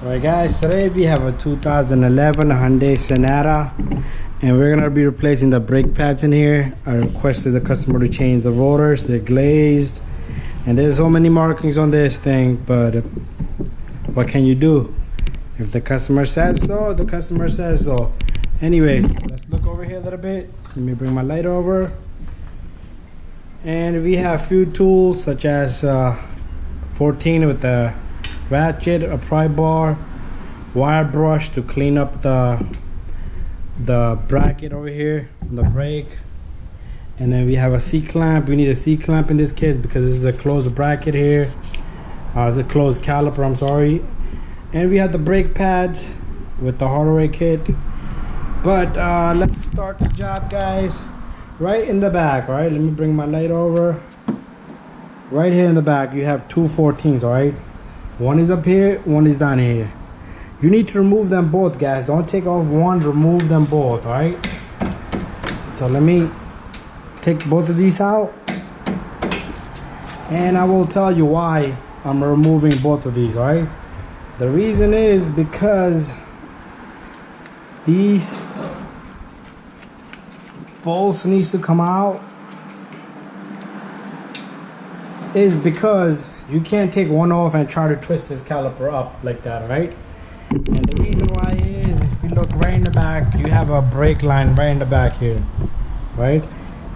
Alright guys, today we have a 2011 Hyundai Sonata and we're gonna be replacing the brake pads in here. I requested the customer to change the rotors, they're glazed and there's so many markings on this thing, but what can you do? If the customer says so, the customer says so. Anyway, let's look over here a little bit. Let me bring my light over. And we have few tools such as 14 with the ratchet, a pry bar, wire brush to clean up the bracket over here on the brake, and then we have a C-clamp. We need a C-clamp in this case because this is a closed bracket here, it's a closed caliper, I'm sorry. And we have the brake pads with the hardware kit. But let's start the job, guys. Right in the back, all right, let me bring my light over. Right here in the back you have two 14s, all right. One is up here, one is down here. You need to remove them both, guys. Don't take off one, remove them both, all right? So let me take both of these out. And I will tell you why I'm removing both of these, all right? The reason is because these bolts needs to come out. Is because you can't take one off and try to twist this caliper up like that, right? And the reason why is, if you look right in the back, you have a brake line right in the back here, right?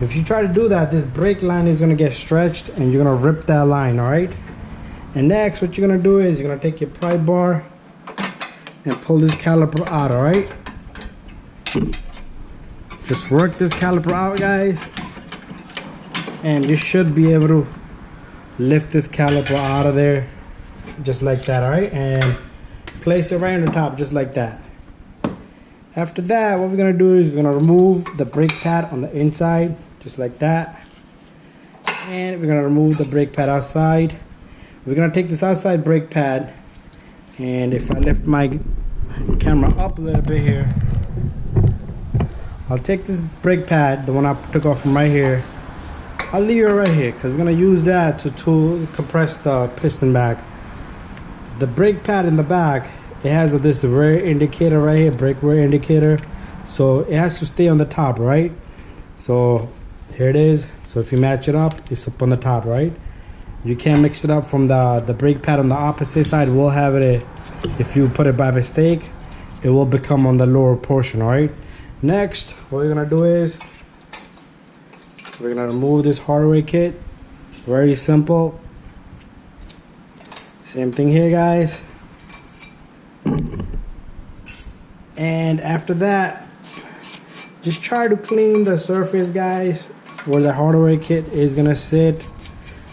If you try to do that, this brake line is gonna get stretched and you're gonna rip that line, all right? And next, what you're gonna do is you're gonna take your pry bar and pull this caliper out, all right? Just work this caliper out, guys, and you should be able to lift this caliper out of there just like that, all right? And place it right on the top just like that. After that, what we're gonna do is we're gonna remove the brake pad on the inside just like that, and we're gonna remove the brake pad outside. We're gonna take this outside brake pad, and if I lift my camera up a little bit here, I'll take this brake pad, the one I took off from right here, I'll leave it right here because we're gonna use that to compress the piston back. The brake pad in the back, it has this rear indicator right here, brake rear indicator, so it has to stay on the top, right? So here it is. So if you match it up, it's up on the top, right? You can't mix it up from the brake pad on the opposite side. We'll have it, if you put it by mistake, it will become on the lower portion, all right? Next, what we're gonna do is we're gonna remove this hardware kit. Very simple. Same thing here, guys. And after that, just try to clean the surface, guys, where the hardware kit is gonna sit.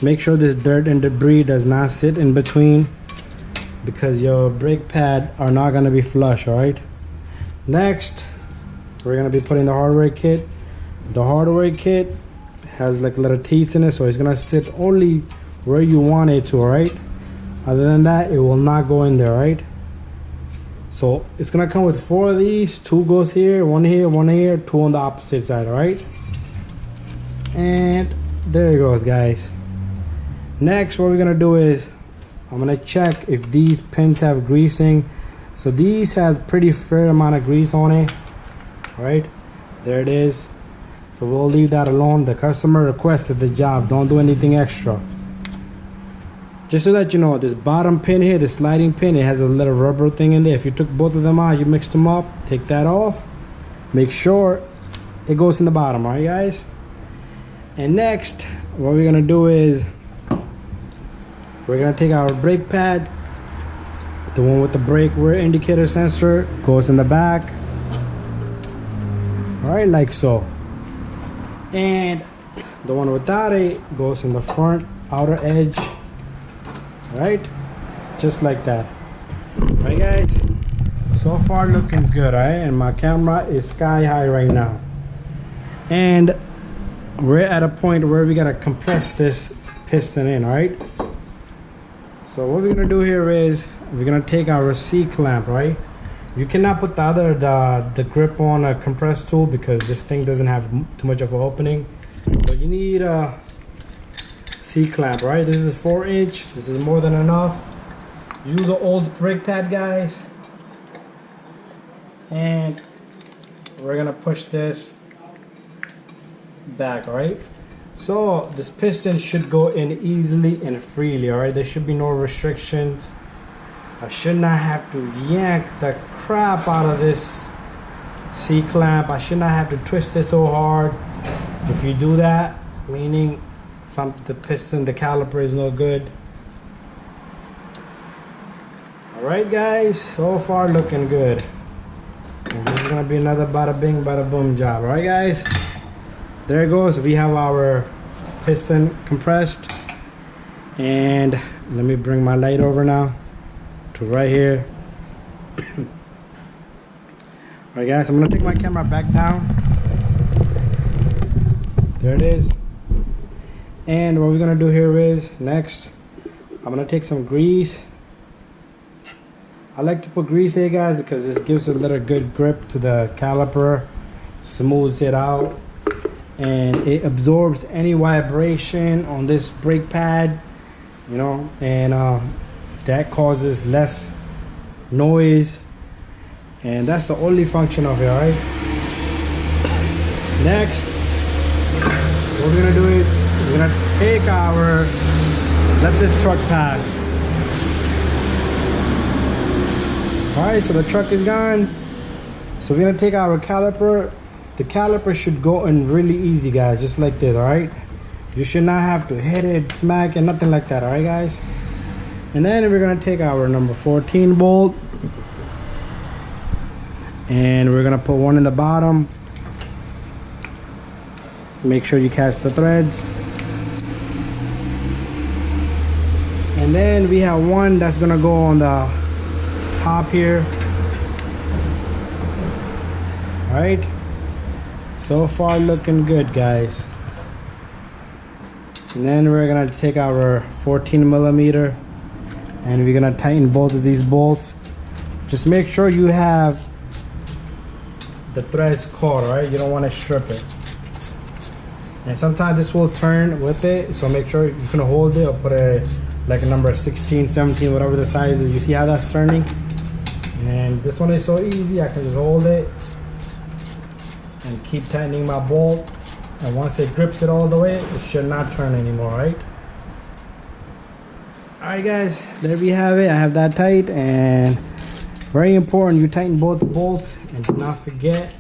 Make sure this dirt and debris does not sit in between because your brake pad are not gonna be flush, all right? Next, we're gonna be putting the hardware kit. The hardware kit has like little teeth in it, so it's gonna sit only where you want it to, all right? Other than that, it will not go in there, right? So it's gonna come with 4 of these. 2 goes here, 1 here, 1 here, 2 on the opposite side, all right? And there it goes, guys. Next, what we're gonna do is I'm gonna check if these pins have greasing. So these has pretty fair amount of grease on it, right? There it is. So we'll leave that alone. The customer requested the job. Don't do anything extra. Just so that you know, this bottom pin here, the sliding pin, it has a little rubber thing in there. If you took both of them out, you mixed them up, take that off. Make sure it goes in the bottom, all right, guys? And next, what we're gonna do is we're gonna take our brake pad, the one with the brake rear indicator sensor, goes in the back. All right, like so. And the one without it goes in the front outer edge, right? Just like that. Right, guys? So far looking good, right? And my camera is sky high right now. And we're at a point where we gotta compress this piston in, all right? So what we're gonna do here is we're gonna take our C-clamp, right? You cannot put the grip on a compressed tool because this thing doesn't have too much of an opening. So you need a C-clamp, right? This is 4-inch. This is more than enough. use the old brake pad, guys, and we're gonna push this back. All right, so this piston should go in easily and freely. All right, there should be no restrictions. I should not have to yank the crap out of this C-clamp. I should not have to twist it so hard. If you do that, meaning the piston, the caliper is no good. Alright guys, so far looking good. And this is gonna be another bada bing bada boom job. Alright guys, there it goes. We have our piston compressed, and let me bring my light over now to right here. Alright guys, I'm gonna take my camera back down. There it is. And what we're gonna do here is, next, I'm gonna take some grease. I like to put grease here, guys, because this gives a little good grip to the caliper, smooths it out, and it absorbs any vibration on this brake pad, you know, and that causes less noise, and that's the only function of it. All right, next what we're gonna do is we're gonna take our, let this truck pass. Alright, so the truck is gone. So we're gonna take our caliper. The caliper should go in really easy, guys, just like this. Alright, you should not have to hit it, smack it, nothing like that. Alright guys, and then we're gonna take our number 14 bolt, and we're gonna put one in the bottom. Make sure you catch the threads. And then we have one that's gonna go on the top here. All right, so far looking good, guys. And then we're gonna take our 14 millimeter and we're gonna tighten both of these bolts. Just make sure you have the threads caught. All right, you don't want to strip it. And sometimes this will turn with it, so make sure you can hold it or put a like a number 16, 17, whatever the size is. You see how that's turning? And this one is so easy. I can just hold it and keep tightening my bolt, and once it grips it all the way, it should not turn anymore. Right? Alright guys, there we have it. I have that tight, and very important, you tighten both the bolts, and do not forget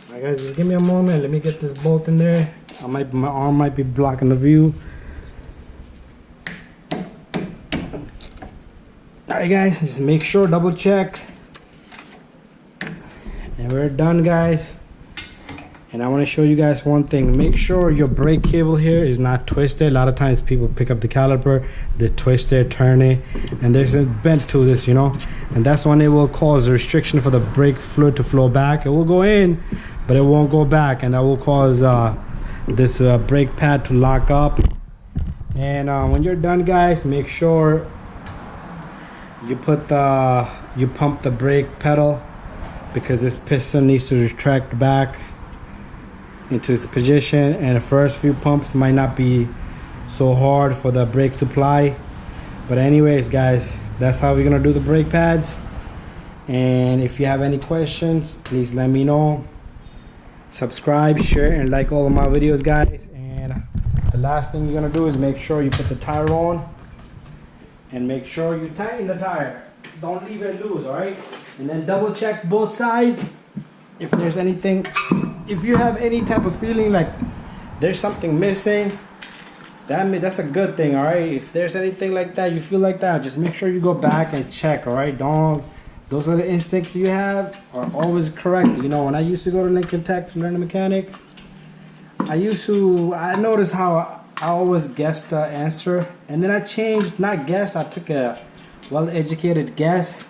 alright guys, just give me a moment. Let me get this bolt in there. My arm might be blocking the view. Alright guys, just make sure, double check, and we're done, guys. And I want to show you guys one thing. Make sure your brake cable here is not twisted. A lot of times people pick up the caliper, they twist it, turn it, and there's a bend to this, you know, and that's when it will cause a restriction for the brake fluid to flow back. It will go in, but it won't go back, and that will cause this brake pad to lock up. And when you're done, guys, make sure you pump the brake pedal, because this piston needs to retract back into its position, and the first few pumps might not be so hard for the brake to apply. But anyways, guys, that's how we're gonna do the brake pads. And if you have any questions, please let me know. Subscribe, share, and like all of my videos, guys. And the last thing you're gonna do is make sure you put the tire on, and make sure you tighten the tire. Don't leave it loose, all right? And then double check both sides. If there's anything, if you have any type of feeling like there's something missing, that's a good thing, all right? If there's anything like that, you feel like that, just make sure you go back and check, all right? Those are the instincts you have are always correct. You know, when I used to go to Lincoln Tech to learn a mechanic, I noticed how I always guessed the answer, and then I changed, not guess, I took a well-educated guess,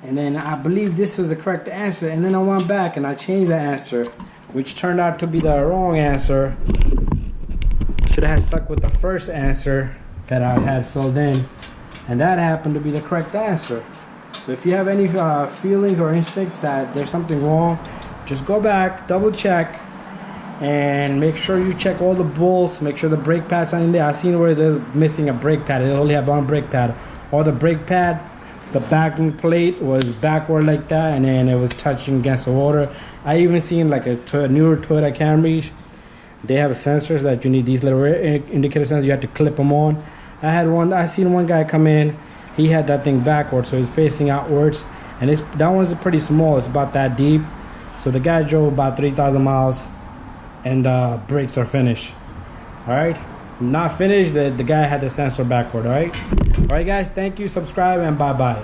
and then I believe this was the correct answer, and then I went back and I changed the answer, which turned out to be the wrong answer. Should have stuck with the first answer that I had filled in, and that happened to be the correct answer. So if you have any feelings or instincts that there's something wrong, just go back, double check, And make sure you check all the bolts, make sure the brake pads are in there. I seen where they're missing a brake pad. They only have one brake pad. Or the brake pad, the backing plate was backward like that, and then it was touching against the water. I even seen like a newer Toyota Camrys, they have sensors that you need these little indicator sensors. You have to clip them on. I seen one guy come in, he had that thing backwards, so he's facing outwards, and that one's pretty small. It's about that deep. So the guy drove about 3,000 miles, and the brakes are finished. All right, not finished. The guy had the sensor backward. All right, guys. Thank you. Subscribe and bye bye.